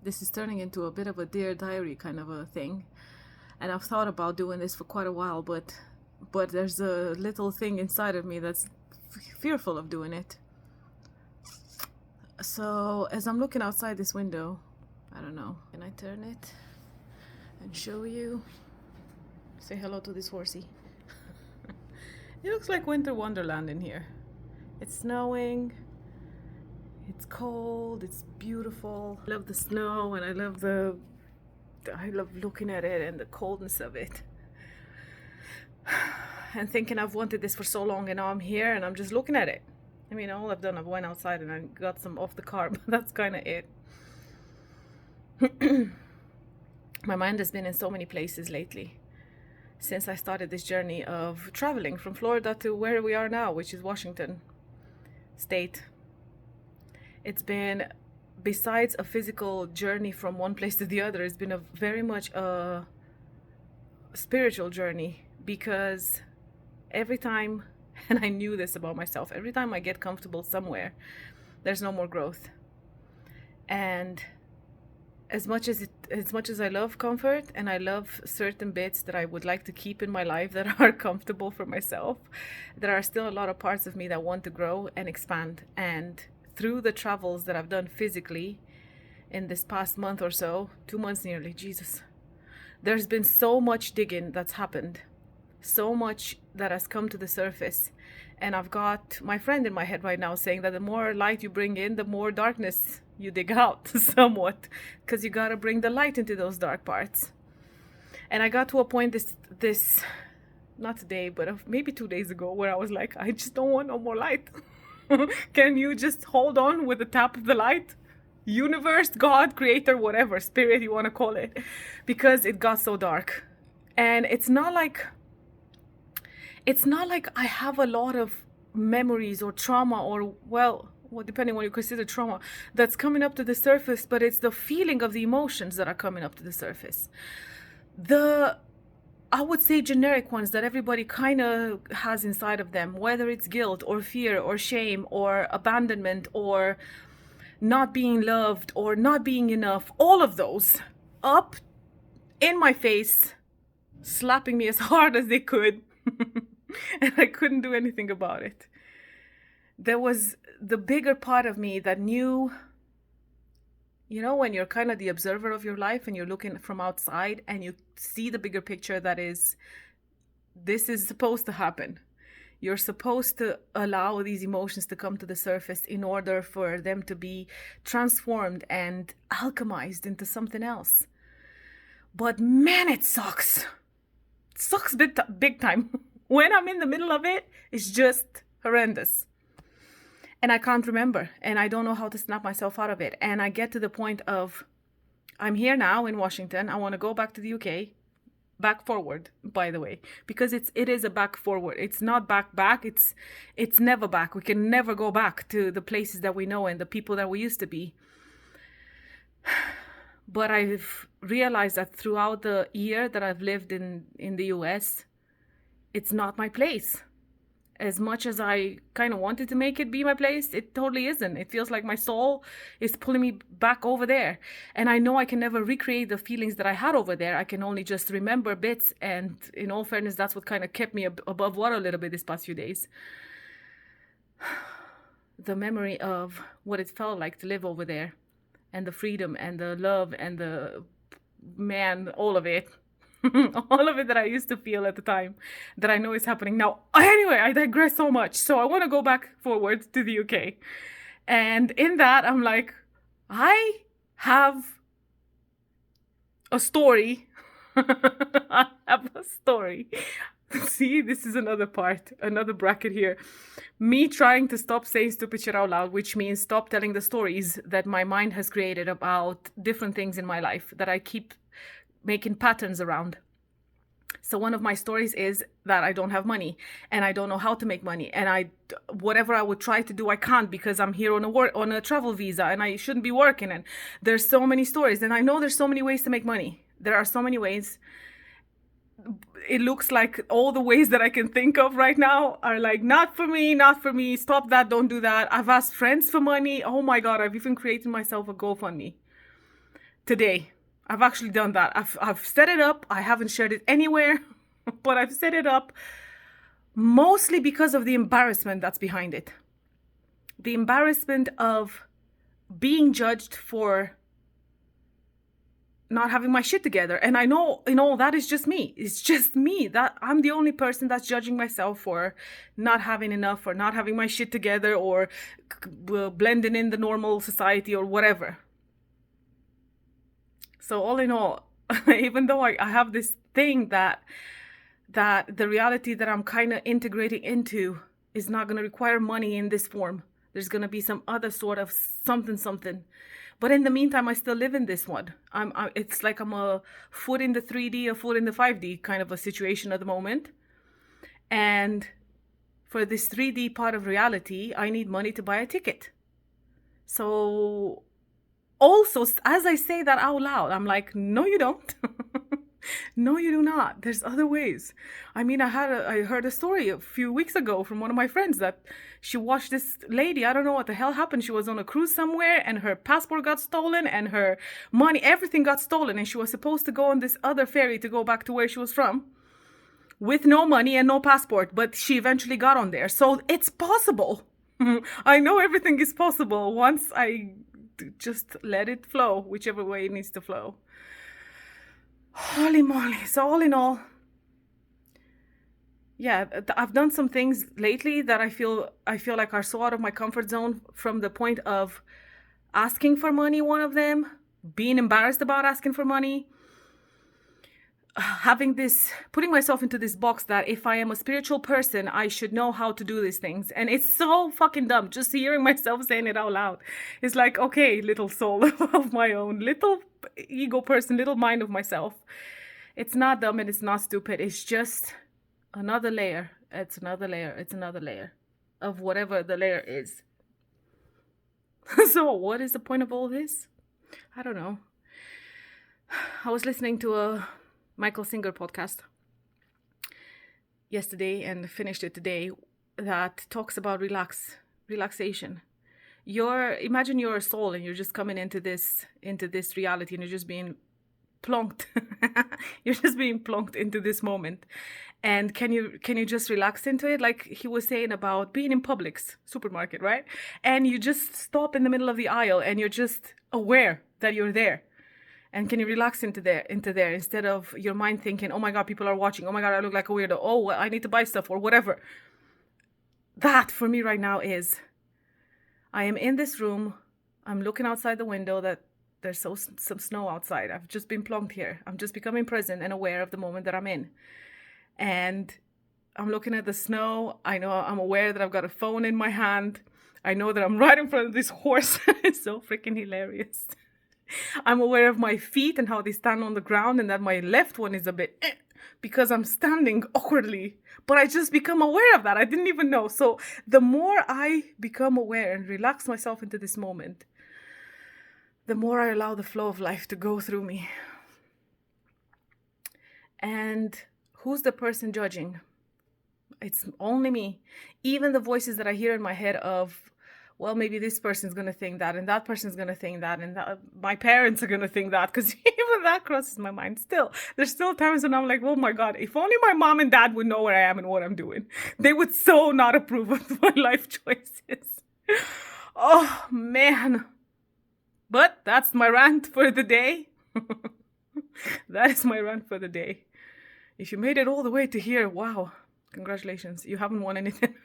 This is turning into a bit of a Dear Diary kind of a thing. And I've thought about doing this for quite a while, but there's a little thing inside of me that's fearful of doing it. So as I'm looking outside this window, I don't know, can I turn it and show you? Say hello to this horsey. It looks like winter wonderland in here. It's snowing, it's cold, it's beautiful. I love the snow, and I love looking at it and the coldness of it. And thinking I've wanted this for so long, and now I'm here and I'm just looking at it. I mean, all I've done, I went outside and I got some off the car, but that's kind of it. My mind has been in so many places lately since I started this journey of traveling from Florida to where we are now, which is Washington State. It's been, besides a physical journey from one place to the other, it's been a very much a spiritual journey, because every time, and I knew this about myself, every time I get comfortable somewhere, there's no more growth. And as much as I love comfort, and I love certain bits that I would like to keep in my life that are comfortable for myself, there are still a lot of parts of me that want to grow and expand. And through the travels that I've done physically in this past month or so, 2 months nearly, Jesus, there's been so much digging that's happened, so much that has come to the surface. And I've got my friend in my head right now saying that the more light you bring in, the more darkness you dig out somewhat, because you got to bring the light into those dark parts. And I got to a point this not today, but maybe 2 days ago, where I was like, I just don't want no more light. Can you just hold on with the tap of the light? Universe, God, creator, whatever, spirit you want to call it, because it got so dark. And it's not like I have a lot of memories or trauma, or well, depending on what you consider trauma, that's coming up to the surface, but it's the feeling of the emotions that are coming up to the surface. I would say generic ones that everybody kind of has inside of them, whether it's guilt or fear or shame or abandonment or not being loved or not being enough, all of those up in my face, slapping me as hard as they could. And I couldn't do anything about it. There was the bigger part of me that knew, you know, when you're kind of the observer of your life and you're looking from outside and you see the bigger picture, that is, this is supposed to happen. You're supposed to allow these emotions to come to the surface in order for them to be transformed and alchemized into something else. But man, it sucks. It sucks big time. When I'm in the middle of it, it's just horrendous. And I can't remember, and I don't know how to snap myself out of it. And I get to the point of, I'm here now in Washington. I want to go back to the UK, back forward, by the way, because it is a back forward. It's not back. It's never back. We can never go back to the places that we know and the people that we used to be. But I've realized that throughout the year that I've lived in the US, it's not my place. As much as I kind of wanted to make it be my place, it totally isn't. It feels like my soul is pulling me back over there. And I know I can never recreate the feelings that I had over there. I can only just remember bits. And in all fairness, that's what kind of kept me above water a little bit this past few days. The memory of what it felt like to live over there, and the freedom and the love and the, man, all of it. All of it that I used to feel at the time, that I know is happening now. Anyway, I digress so much. So I want to go back forward to the UK. And in that, I'm like, I have a story. I have a story. See, this is another part, another bracket here. Me trying to stop saying stupid shit out loud, which means stop telling the stories that my mind has created about different things in my life that I keep making patterns around. So one of my stories is that I don't have money and I don't know how to make money, and whatever I would try to do, I can't, because I'm here on a travel visa and I shouldn't be working. And there's so many stories, and I know there's so many ways to make money. There are so many ways. It looks like all the ways that I can think of right now are like, not for me, stop that, don't do that. I've asked friends for money. Oh my God, I've even created myself a GoFundMe. today. I've actually done that. I've set it up. I haven't shared it anywhere, but I've set it up mostly because of the embarrassment that's behind it. The embarrassment of being judged for not having my shit together. And I know, that is just me. It's just me. That I'm the only person that's judging myself for not having enough, or not having my shit together, or blending in the normal society, or whatever. So all in all, even though I have this thing that the reality that I'm kind of integrating into is not going to require money in this form. There's going to be some other sort of something. But in the meantime, I still live in this one. It's like I'm a foot in the 3D, a foot in the 5D kind of a situation at the moment. And for this 3D part of reality, I need money to buy a ticket. So also, as I say that out loud, I'm like, no, you don't. No, you do not. There's other ways. I mean, I heard a story a few weeks ago from one of my friends that she watched this lady. I don't know what the hell happened. She was on a cruise somewhere and her passport got stolen and her money, everything got stolen. And she was supposed to go on this other ferry to go back to where she was from with no money and no passport. But she eventually got on there. So it's possible. I know everything is possible once I just let it flow, whichever way it needs to flow. Holy moly. So all in all, yeah, I've done some things lately that I feel like are so out of my comfort zone, from the point of asking for money, one of them, being embarrassed about asking for money, putting myself into this box that if I am a spiritual person, I should know how to do these things. And it's so fucking dumb. Just hearing myself saying it out loud. It's like, okay, little soul of my own, little ego person, little mind of myself. It's not dumb and it's not stupid. It's just another layer. It's another layer. It's another layer of whatever the layer is. So what is the point of all this? I don't know. I was listening to a Michael Singer podcast yesterday and finished it today, that talks about relaxation. Imagine you're a soul and you're just coming into this reality and you're just being plonked. You're just being plonked into this moment. And can you just relax into it? Like he was saying about being in Publix supermarket, right? And you just stop in the middle of the aisle and you're just aware that you're there. And can you relax into there instead of your mind thinking, oh my God, people are watching. Oh my God, I look like a weirdo. Oh, well, I need to buy stuff or whatever. That for me right now is, I am in this room. I'm looking outside the window that there's some snow outside. I've just been plunked here. I'm just becoming present and aware of the moment that I'm in. And I'm looking at the snow. I know I'm aware that I've got a phone in my hand. I know that I'm right in front of this horse. It's so freaking hilarious. I'm aware of my feet and how they stand on the ground, and that my left one is a bit because I'm standing awkwardly. But I just become aware of that. I didn't even know. So the more I become aware and relax myself into this moment, the more I allow the flow of life to go through me. And who's the person judging? It's only me. Even the voices that I hear in my head of, well, maybe this person's going to think that, and that person's going to think that, and my parents are going to think that, because even that crosses my mind still. There's still times when I'm like, oh my God, if only my mom and dad would know where I am and what I'm doing. They would so not approve of my life choices. Oh, man. But that's my rant for the day. That is my rant for the day. If you made it all the way to here, wow, congratulations. You haven't won anything.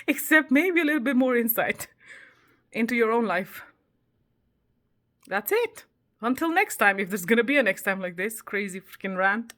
Except maybe a little bit more insight into your own life. That's it. Until next time, if there's gonna be a next time like this crazy freaking rant.